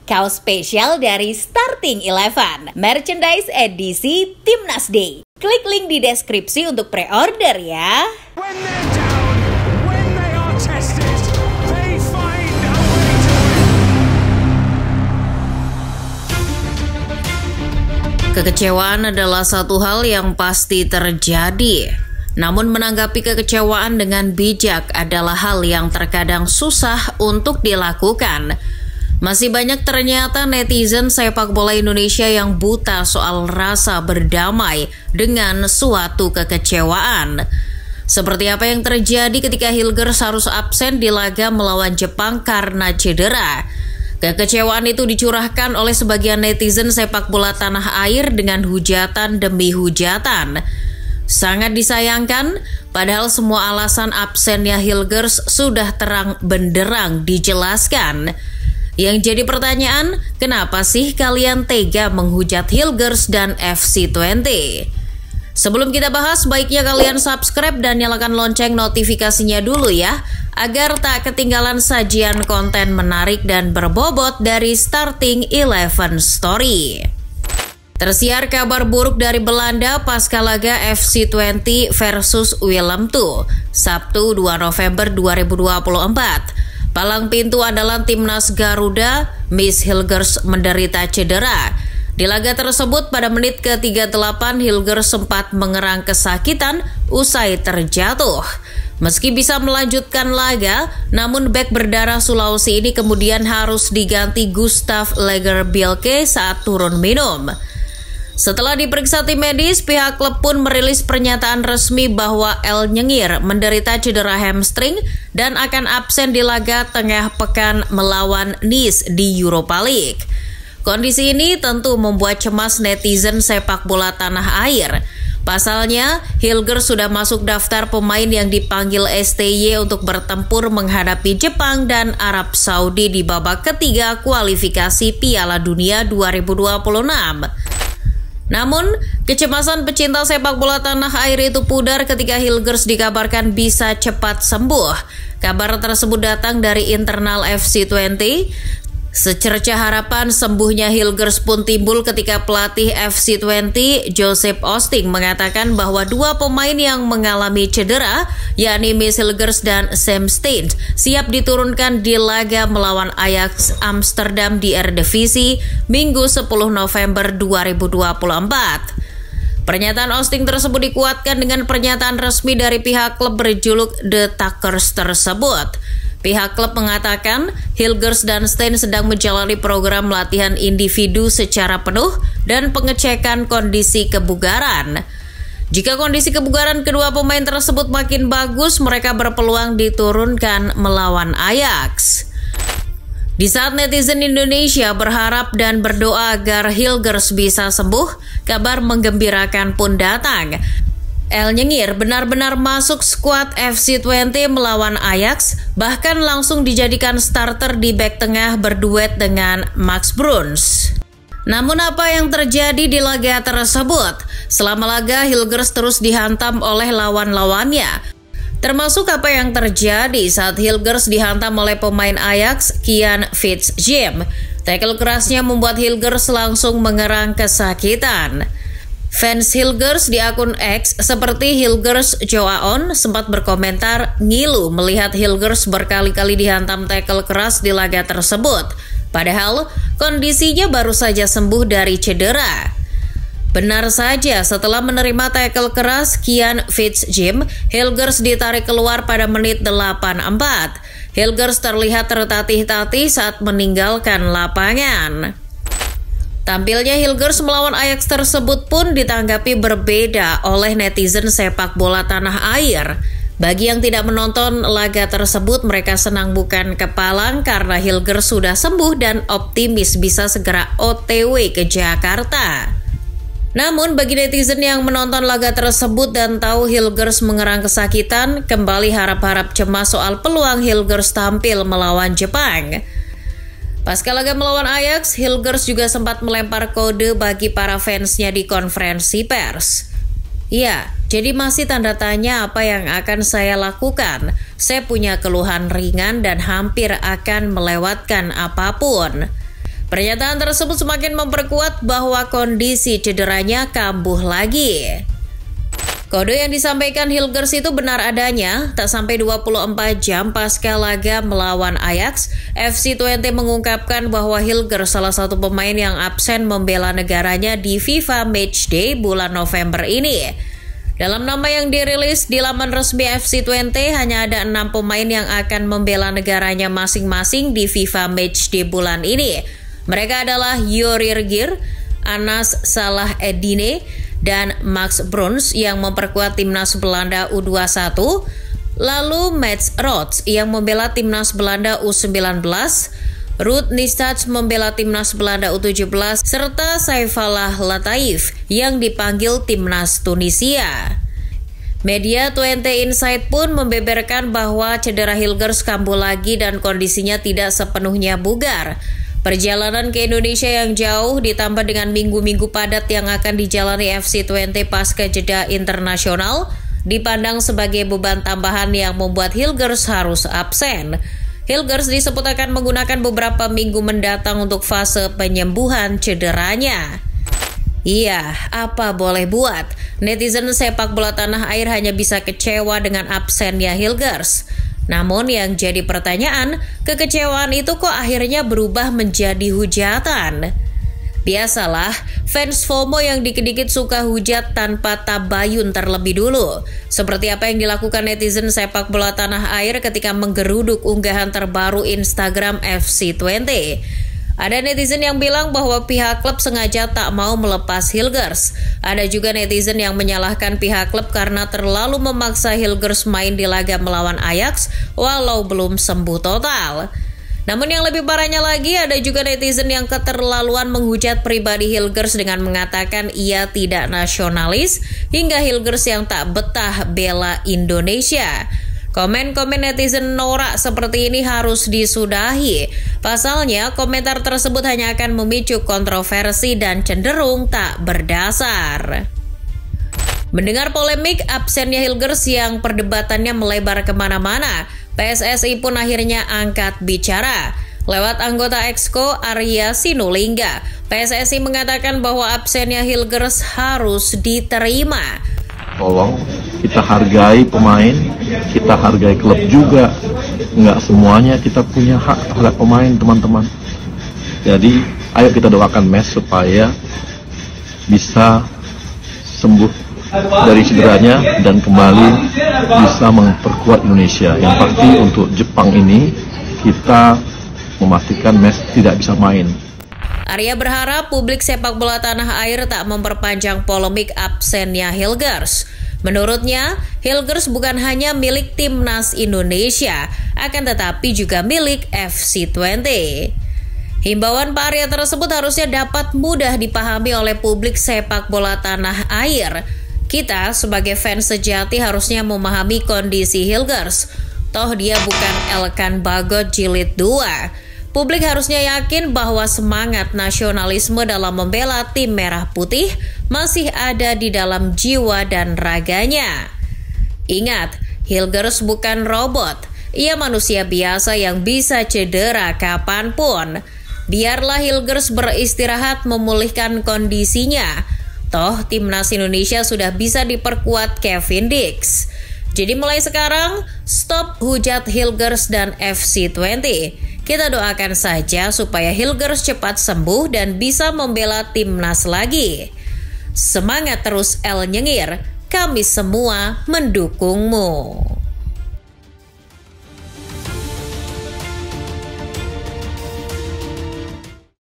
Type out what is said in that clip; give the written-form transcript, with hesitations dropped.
Kaos spesial dari Starting Eleven, merchandise edisi Timnas Day. Klik link di deskripsi untuk pre-order ya. When they're down, when they are tested, they find a way to win. Kekecewaan adalah satu hal yang pasti terjadi. Namun menanggapi kekecewaan dengan bijak adalah hal yang terkadang susah untuk dilakukan. Masih banyak ternyata netizen sepak bola Indonesia yang buta soal rasa berdamai dengan suatu kekecewaan. Seperti apa yang terjadi ketika Hilgers harus absen di laga melawan Jepang karena cedera. Kekecewaan itu dicurahkan oleh sebagian netizen sepak bola tanah air dengan hujatan demi hujatan. Sangat disayangkan, padahal semua alasan absennya Hilgers sudah terang benderang dijelaskan. Yang jadi pertanyaan, kenapa sih kalian tega menghujat Hilgers dan FC20? Sebelum kita bahas, baiknya kalian subscribe dan nyalakan lonceng notifikasinya dulu ya, agar tak ketinggalan sajian konten menarik dan berbobot dari Starting Eleven Story. Tersiar kabar buruk dari Belanda pasca laga FC20 versus Willem II, Sabtu 2 November 2024. Palang pintu andalan timnas Garuda, Miss Hilgers menderita cedera. Di laga tersebut pada menit ke-38 Hilgers sempat mengerang kesakitan usai terjatuh. Meski bisa melanjutkan laga, namun bek berdarah Sulawesi ini kemudian harus diganti Gustav Lagerbielke saat turun minum. Setelah diperiksa tim medis, pihak klub pun merilis pernyataan resmi bahwa El Nyengir menderita cedera hamstring dan akan absen di laga tengah pekan melawan Nice di Europa League. Kondisi ini tentu membuat cemas netizen sepak bola tanah air. Pasalnya, Hilgers sudah masuk daftar pemain yang dipanggil STY untuk bertempur menghadapi Jepang dan Arab Saudi di babak ketiga kualifikasi Piala Dunia 2026. Namun, kecemasan pecinta sepak bola tanah air itu pudar ketika Hilgers dikabarkan bisa cepat sembuh. Kabar tersebut datang dari internal FC20. Secerca harapan sembuhnya Hilgers pun timbul ketika pelatih FC20 Joseph Osting mengatakan bahwa dua pemain yang mengalami cedera, yakni Miss Hilgers dan Sam Steens, siap diturunkan di laga melawan Ajax Amsterdam di Eredivisie Minggu 10 November 2024. Pernyataan Osting tersebut dikuatkan dengan pernyataan resmi dari pihak klub berjuluk The Tuckers tersebut. Pihak klub mengatakan Hilgers dan Steens sedang menjalani program latihan individu secara penuh dan pengecekan kondisi kebugaran. Jika kondisi kebugaran kedua pemain tersebut makin bagus, mereka berpeluang diturunkan melawan Ajax. Di saat netizen Indonesia berharap dan berdoa agar Hilgers bisa sembuh, kabar menggembirakan pun datang. El Nyengir benar-benar masuk skuad FC20 melawan Ajax, bahkan langsung dijadikan starter di bek tengah berduet dengan Max Bruns. Namun apa yang terjadi di laga tersebut? Selama laga, Hilgers terus dihantam oleh lawan-lawannya. Termasuk apa yang terjadi saat Hilgers dihantam oleh pemain Ajax, Kian Fitzjim. Tackle kerasnya membuat Hilgers langsung mengerang kesakitan. Fans Hilgers di akun X seperti Hilgers Joaon sempat berkomentar ngilu melihat Hilgers berkali-kali dihantam tackle keras di laga tersebut. Padahal kondisinya baru saja sembuh dari cedera. Benar saja, setelah menerima tackle keras Kian Fitzjim, Hilgers ditarik keluar pada menit 84. Hilgers terlihat tertatih-tatih saat meninggalkan lapangan. Tampilnya Hilgers melawan Ajax tersebut pun ditanggapi berbeda oleh netizen sepak bola tanah air. Bagi yang tidak menonton laga tersebut, mereka senang bukan kepalang karena Hilgers sudah sembuh dan optimis bisa segera OTW ke Jakarta. Namun bagi netizen yang menonton laga tersebut dan tahu Hilgers mengerang kesakitan, kembali harap-harap cemas soal peluang Hilgers tampil melawan Jepang. Pasca laga melawan Ajax, Hilgers juga sempat melempar kode bagi para fansnya di konferensi pers. Ya, jadi masih tanda tanya apa yang akan saya lakukan. Saya punya keluhan ringan dan hampir akan melewatkan apapun. Pernyataan tersebut semakin memperkuat bahwa kondisi cederanya kambuh lagi. Kode yang disampaikan Hilgers itu benar adanya. Tak sampai 24 jam pasca laga melawan Ajax, FC Twente mengungkapkan bahwa Hilgers salah satu pemain yang absen membela negaranya di FIFA Matchday bulan November ini. Dalam nama yang dirilis di laman resmi FC Twente, hanya ada 6 pemain yang akan membela negaranya masing-masing di FIFA Matchday bulan ini. Mereka adalah Jorir Gir, Anas Salah Edine, dan Max Bruns yang memperkuat timnas Belanda U21, lalu Mats Rots yang membela timnas Belanda U19, Ruud Nistach membela timnas Belanda U17, serta Saifallah Lataif yang dipanggil timnas Tunisia. Media Twente Insight pun membeberkan bahwa cedera Hilgers kambuh lagi dan kondisinya tidak sepenuhnya bugar. Perjalanan ke Indonesia yang jauh ditambah dengan minggu-minggu padat yang akan dijalani FC Twente pasca jeda internasional dipandang sebagai beban tambahan yang membuat Hilgers harus absen. Hilgers disebut akan menggunakan beberapa minggu mendatang untuk fase penyembuhan cederanya. Iya, apa boleh buat? Netizen sepak bola tanah air hanya bisa kecewa dengan absennya Hilgers. Namun yang jadi pertanyaan, kekecewaan itu kok akhirnya berubah menjadi hujatan? Biasalah, fans FOMO yang dikit-dikit suka hujat tanpa tabayun terlebih dulu. Seperti apa yang dilakukan netizen sepak bola tanah air ketika menggeruduk unggahan terbaru Instagram FC Twente. Ada netizen yang bilang bahwa pihak klub sengaja tak mau melepas Hilgers. Ada juga netizen yang menyalahkan pihak klub karena terlalu memaksa Hilgers main di laga melawan Ajax walau belum sembuh total. Namun yang lebih parahnya lagi, ada juga netizen yang keterlaluan menghujat pribadi Hilgers dengan mengatakan ia tidak nasionalis hingga Hilgers yang tak betah bela Indonesia. Komen-komen netizen norak seperti ini harus disudahi. Pasalnya, komentar tersebut hanya akan memicu kontroversi dan cenderung tak berdasar. Mendengar polemik absennya Hilgers yang perdebatannya melebar kemana-mana, PSSI pun akhirnya angkat bicara. Lewat anggota Exco Arya Sinulinga, PSSI mengatakan bahwa absennya Hilgers harus diterima. Tolong kita hargai pemain, kita hargai klub juga. Nggak semuanya kita punya hak terhadap pemain, teman-teman. Jadi ayo kita doakan Mes supaya bisa sembuh dari cederanya dan kembali bisa memperkuat Indonesia. Yang pasti untuk Jepang ini kita memastikan Mes tidak bisa main. Arya berharap publik sepak bola tanah air tak memperpanjang polemik absennya Hilgers. Menurutnya, Hilgers bukan hanya milik timnas Indonesia, akan tetapi juga milik FC Twente. Himbauan Pak Arya tersebut harusnya dapat mudah dipahami oleh publik sepak bola tanah air. Kita sebagai fans sejati harusnya memahami kondisi Hilgers. Toh dia bukan Elkan Bagot jilid 2. Publik harusnya yakin bahwa semangat nasionalisme dalam membela tim merah putih masih ada di dalam jiwa dan raganya. Ingat, Hilgers bukan robot. Ia manusia biasa yang bisa cedera kapanpun. Biarlah Hilgers beristirahat memulihkan kondisinya. Toh timnas Indonesia sudah bisa diperkuat Kevin Dix. Jadi mulai sekarang, stop hujat Hilgers dan FC Twente. Kita doakan saja supaya Hilgers cepat sembuh dan bisa membela timnas lagi. Semangat terus El Nyengir, kami semua mendukungmu.